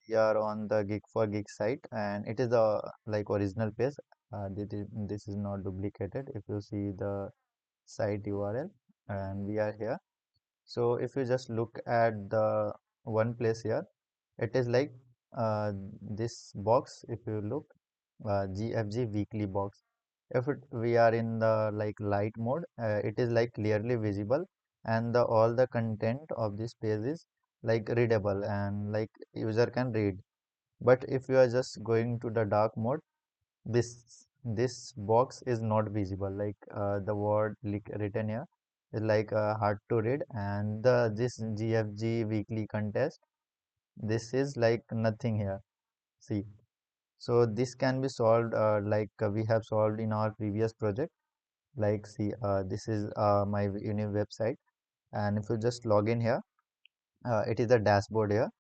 we are on the Geek for Geek site, and it is the like original page. This is not duplicated. If you see the site URL, and we are here. So if you just look at the one place here, it is like this box. If you look, GFG weekly box. If we are in the like light mode, it is like clearly visible, and the all the content of this page is like readable and like user can read. But if you are just going to the dark mode, this box is not visible. Like the word written here is like hard to read, and the this GFG weekly contest, this is like nothing here. See, so this can be solved like we have solved in our previous project. Like see, this is my uni website, and if you just log in here, it is a dashboard here.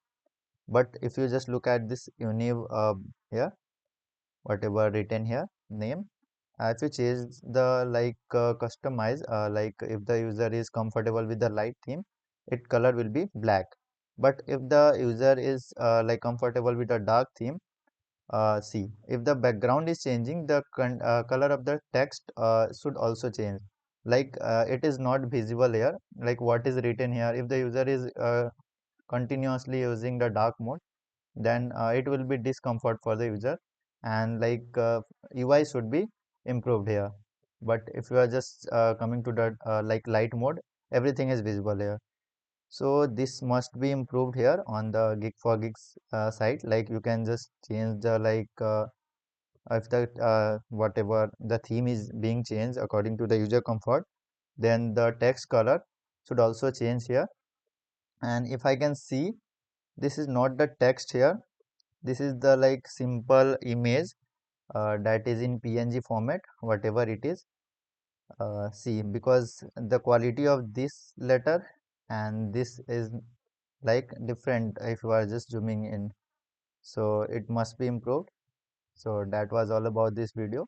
But if you just look at this uni here, whatever written here, name, if you change the like customize, like if the user is comfortable with the light theme, it color will be black. But if the user is like comfortable with the dark theme, see, if the background is changing, the color of the text should also change. Like it is not visible here, like what is written here. If the user is continuously using the dark mode, then it will be discomfort for the user, and like UI should be improved here. But if you are just coming to the like light mode, everything is visible here. So this must be improved here on the Geek for Geeks site. Like you can just change the like if the whatever the theme is being changed according to the user comfort, then the text color should also change here. And if I can see, this is not the text here. This is the like simple image that is in PNG format, whatever it is. See, because the quality of this letter and this is like different if you are just zooming in. So it must be improved. So that was all about this video.